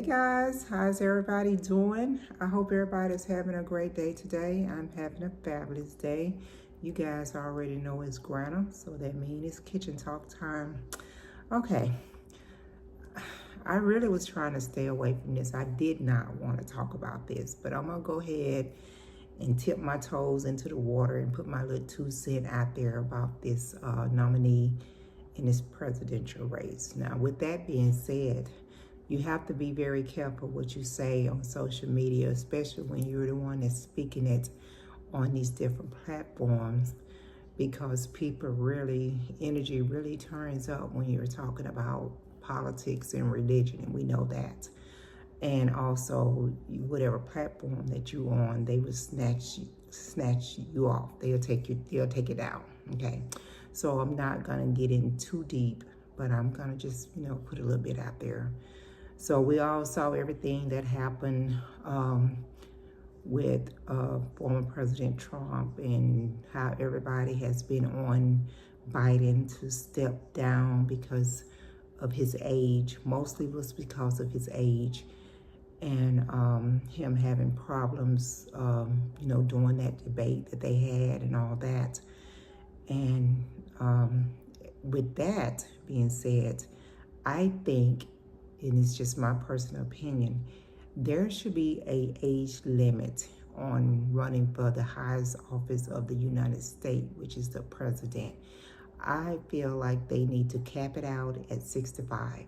Hey guys, how's everybody doing? I hope everybody's having a great day today. I'm having a fabulous day. You guys already know it's Granna, so that means it's kitchen talk time. Okay, I really was trying to stay away from this. I did not want to talk about this, but I'm gonna go ahead and tip my toes into the water and put my little 2 cents out there about this nominee in this presidential race. Now, with that being said, you have to be very careful what you say on social media, especially when you're the one that's speaking it on these different platforms, because people really, energy really turns up when you're talking about politics and religion, and we know that. And also, whatever platform that you're on, they will snatch you off. They'll take it down. Okay, so I'm not gonna get in too deep, but I'm gonna just put a little bit out there. So we all saw everything that happened with former President Trump and how everybody has been on Biden to step down because of his age. Mostly was because of his age and him having problems, during that debate that they had and all that. And with that being said, I think, and it's just my personal opinion, there should be an age limit on running for the highest office of the United States, which is the president. I feel like they need to cap it out at 65.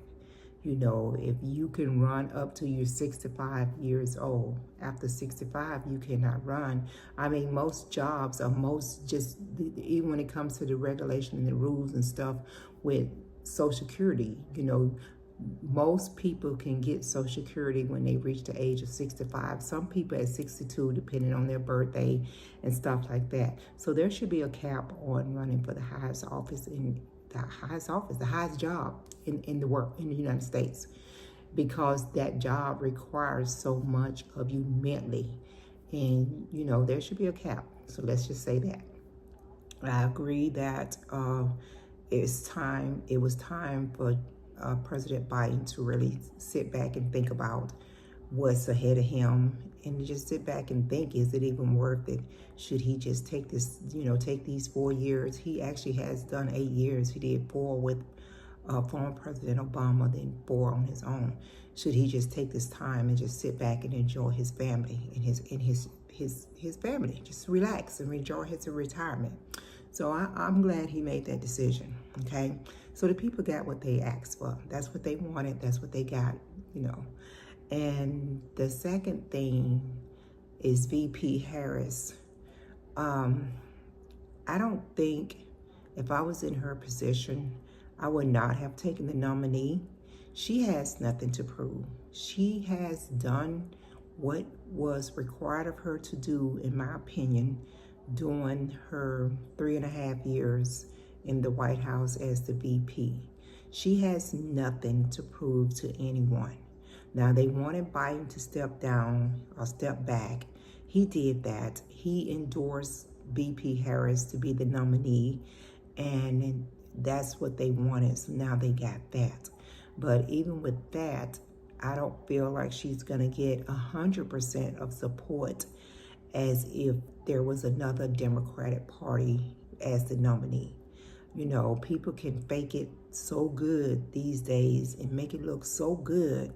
If you can run up to your 65 years old, after 65, you cannot run. I mean, most jobs are even when it comes to the regulation and the rules and stuff with Social Security, most people can get Social Security when they reach the age of 65. Some people at 62, depending on their birthday and stuff like that. So there should be a cap on running for the highest office the highest job in the world, in the United States, because that job requires so much of you mentally. And, there should be a cap. So let's just say that. I agree that it was time for President Biden to really sit back and think about what's ahead of him, and just sit back and think, is it even worth it? Should he just take take these 4 years? He actually has done 8 years. He did 4 with former President Obama, then 4 on his own. Should he just take this time and just sit back and enjoy his family and his family, just relax and enjoy his retirement? So I'm glad he made that decision. Okay, so the people got what they asked for. That's what they wanted. That's what they got. And the second thing is VP Harris. I don't think, if I was in her position, I would not have taken the nominee. She has nothing to prove. She has done what was required of her to do, in my opinion, during her 3.5 years in the White House as the VP. She has nothing to prove to anyone. Now, they wanted Biden to step down or step back. He did that. He endorsed VP Harris to be the nominee, and that's what they wanted. So now they got that. But even with that, I don't feel like she's gonna get 100% of support as if there was another Democratic Party as the nominee. People can fake it so good these days and make it look so good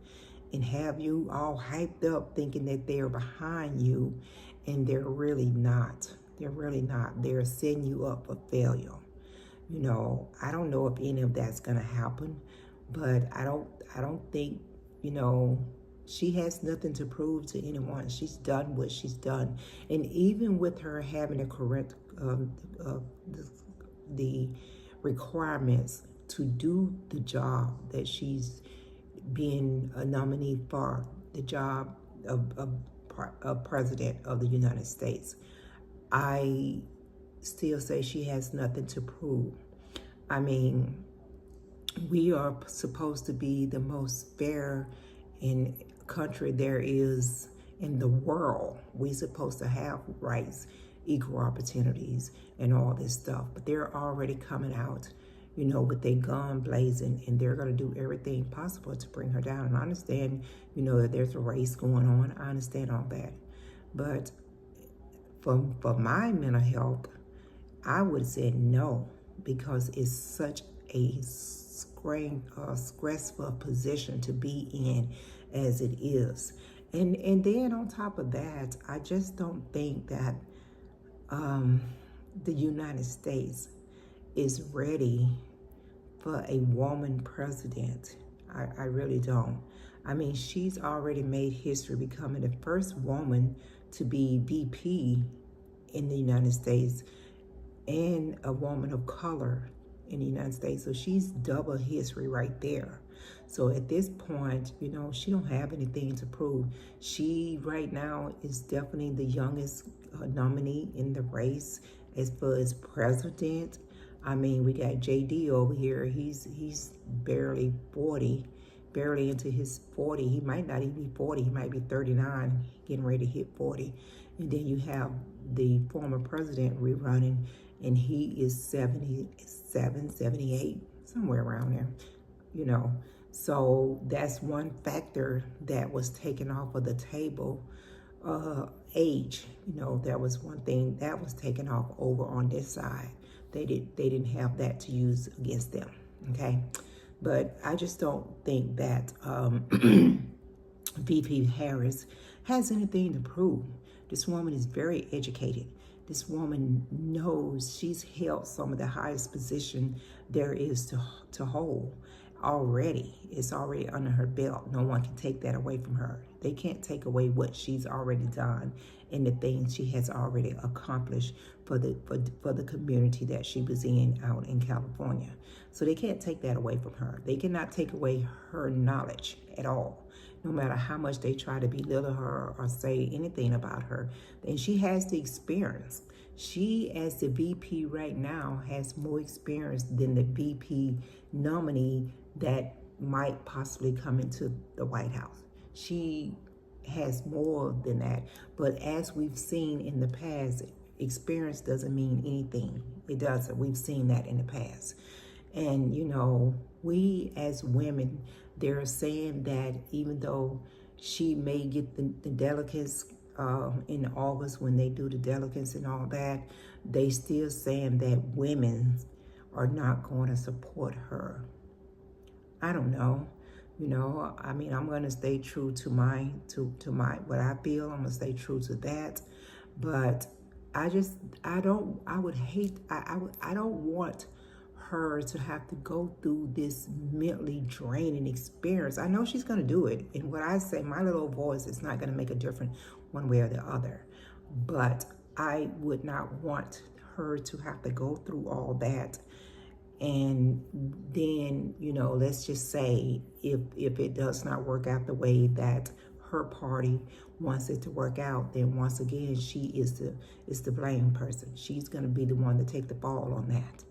and have you all hyped up thinking that they're behind you, and they're really not. They're really not. They're setting you up for failure. I don't know if any of that's gonna happen, but I don't think, she has nothing to prove to anyone. She's done what she's done. And even with her having a correct the requirements to do the job that she's being a nominee for, the job of President of the United States, I still say she has nothing to prove. I mean, we are supposed to be the most fair in country there is in the world. We're supposed to have rights, equal opportunities, and all this stuff. But they're already coming out with their gun blazing, and they're going to do everything possible to bring her down. And I understand, that there's a race going on. I understand all that. But for my mental health, I would say no, because it's such a stressful position to be in as it is. And then on top of that, I just don't think that the United States is ready for a woman president. I really don't. I mean, she's already made history becoming the first woman to be VP in the United States and a woman of color in the United States. So she's double history right there. So at this point, she don't have anything to prove. She right now is definitely the youngest nominee in the race as far as president. I mean, we got JD over here. He's barely 40, barely into his 40. He might not even be 40. He might be 39, getting ready to hit 40. And then you have the former president rerunning, and he is 77, 78, somewhere around there, So that's one factor that was taken off of the table. Age, that was one thing that was taken off over on this side. They didn't have that to use against them, okay? But I just don't think that VP Harris has anything to prove. This woman is very educated. This woman knows she's held some of the highest position there is to hold already. It's already under her belt. No one can take that away from her. They can't take away what she's already done and the things she has already accomplished for the community that she was in out in California. So they can't take that away from her. They cannot take away her knowledge at all. No matter how much they try to belittle her or say anything about her, and she has the experience. She, as the VP right now, has more experience than the VP nominee that might possibly come into the White House. She has more than that. But as we've seen in the past, experience doesn't mean anything. It doesn't. We've seen that in the past. And, we as women, they're saying that even though she may get the delegates in August when they do the delegates and all that, they still saying that women are not going to support her. I don't know. I mean, I'm going to stay true to my what I feel. I'm going to stay true to that. But I don't want her to have to go through this mentally draining experience. I know she's going to do it. And what I say, my little voice is not going to make a difference one way or the other. But I would not want her to have to go through all that. And then, let's just say if it does not work out the way that her party wants it to work out, then once again, she is the blame person. She's going to be the one to take the fall on that.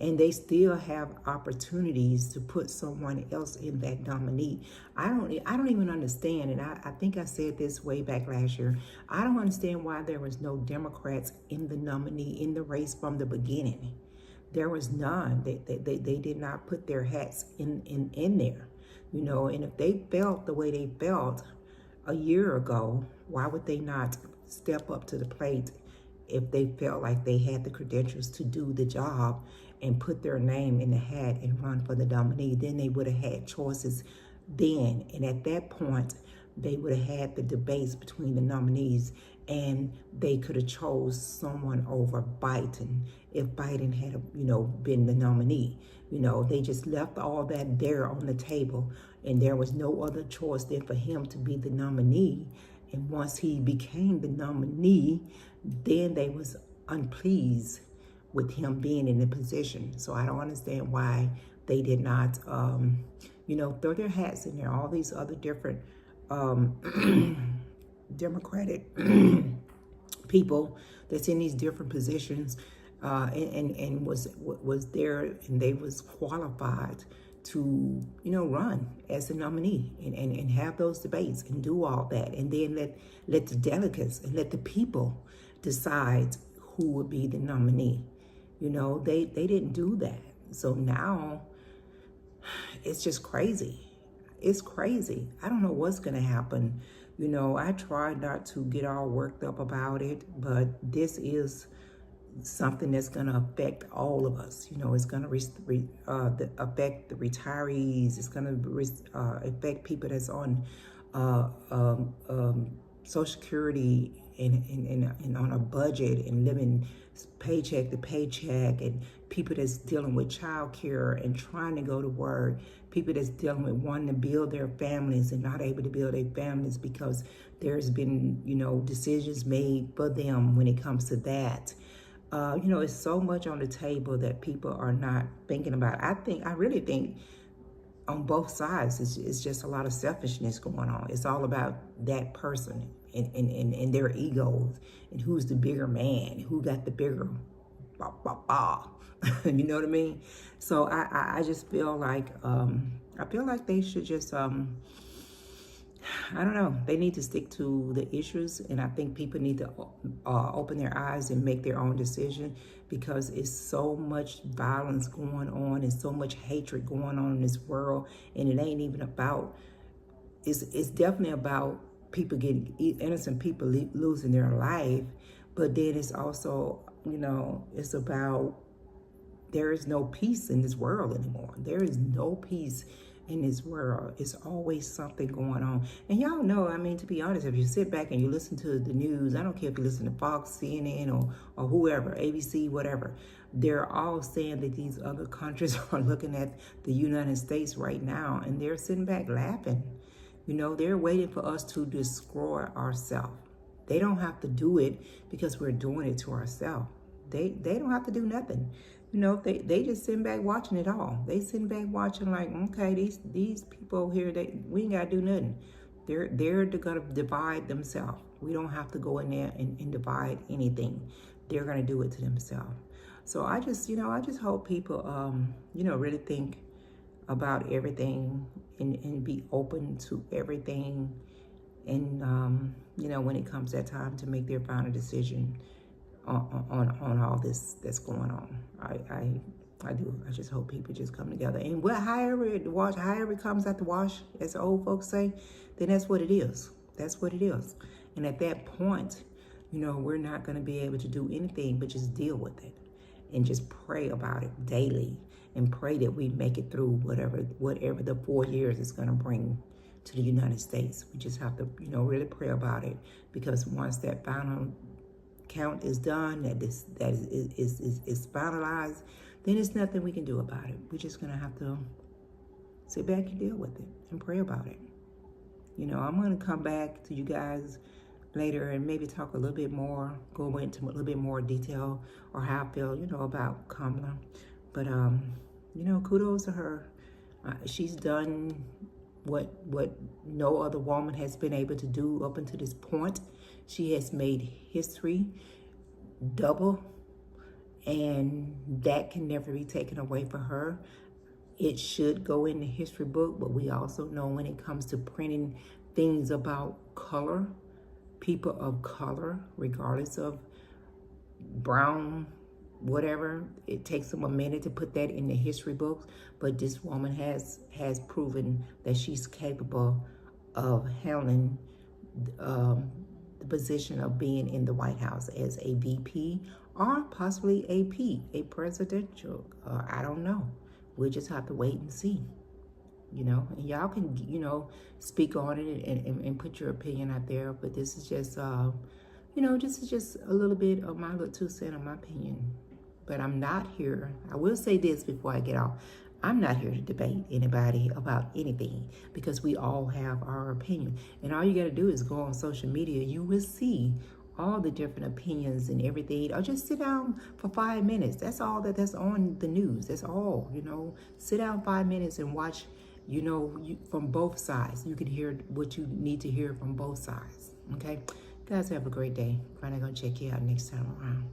And they still have opportunities to put someone else in that nominee. I don't even understand, and I think I said this way back last year. I don't understand why there was no Democrats in the nominee, in the race from the beginning. There was none. They did not put their hats in there, and if they felt the way they felt a year ago, why would they not step up to the plate if they felt like they had the credentials to do the job and put their name in the hat and run for the nominee? Then they would have had choices then. And at that point, they would have had the debates between the nominees, and they could have chose someone over Biden if Biden had, been the nominee. They just left all that there on the table, and there was no other choice than for him to be the nominee. And once he became the nominee, then they was unpleased with him being in the position. So I don't understand why they did not, throw their hats in there. All these other different Democratic people that's in these different positions and was there, and they was qualified to run as a nominee and have those debates and do all that, and then let the delegates and let the people decide who would be the nominee. They didn't do that. So now it's just crazy. It's crazy. I don't know what's going to happen. You know, I try not to get all worked up about it, but this is something that's going to affect all of us. You know, it's going to affect the retirees. It's going to affect people that's on uh, um, um, Social Security and on a budget and living paycheck to paycheck, and people that's dealing with child care and trying to go to work, people that's dealing with wanting to build their families and not able to build their families because there's been, you know, decisions made for them when it comes to that. You know, it's so much on the table that people are not thinking about. I really think on both sides, it's just a lot of selfishness going on. It's all about that person and their egos and who's the bigger man, who got the bigger bah, bah, bah. You know what I mean? So I just feel like they should just I don't know. They need to stick to the issues, and I think people need to open their eyes and make their own decision, because it's so much violence going on and so much hatred going on in this world, and it ain't even about. It's definitely about people getting innocent people losing their life, but then it's also, you know, it's about there is no peace in this world anymore. There is no peace in this world. It's always something going on. And y'all know, I mean, to be honest, if you sit back and you listen to the news, I don't care if you listen to Fox, CNN, or whoever, ABC, whatever, they're all saying that these other countries are looking at the United States right now, and they're sitting back laughing. You know, they're waiting for us to destroy ourselves. They don't have to do it because we're doing it to ourselves. They don't have to do nothing. You know, they just sitting back watching it all. They sitting back watching like, okay, these people here, we ain't gotta do nothing. They're gonna divide themselves. We don't have to go in there and divide anything. They're gonna do it to themselves. So I just hope people really think about everything and be open to everything. And when it comes that time to make their final decision on all this that's going on. I do. I just hope people just come together. And however it comes out the wash, as the old folks say, then that's what it is. That's what it is. And at that point, we're not going to be able to do anything but just deal with it and just pray about it daily and pray that we make it through whatever the 4 years is going to bring to the United States. We just have to, really pray about it, because once that final count is done, that is finalized, then there's nothing we can do about it. We're just gonna have to sit back and deal with it and pray about it. I'm gonna come back to you guys later and maybe talk a little bit more, go into a little bit more detail, or how I feel, about Kamala. But kudos to her. She's done what no other woman has been able to do up until this point. She has made history double, and that can never be taken away from her. It should go in the history book, but we also know when it comes to printing things about color, people of color, regardless of brown, whatever, it takes them a minute to put that in the history books. But this woman has proven that she's capable of handling the position of being in the White House as a VP or possibly a presidential. I don't know. We'll just have to wait and see. And y'all can, speak on it and put your opinion out there. But this is just, this is just a little bit of my little 2 cents of my opinion. But I'm not here. I will say this before I get off. I'm not here to debate anybody about anything, because we all have our opinion. And all you got to do is go on social media. You will see all the different opinions and everything. Or just sit down for 5 minutes. That's all that's on the news. That's all, Sit down 5 minutes and watch, from both sides. You can hear what you need to hear from both sides. Okay? Guys, have a great day. I'm going to check you out next time around.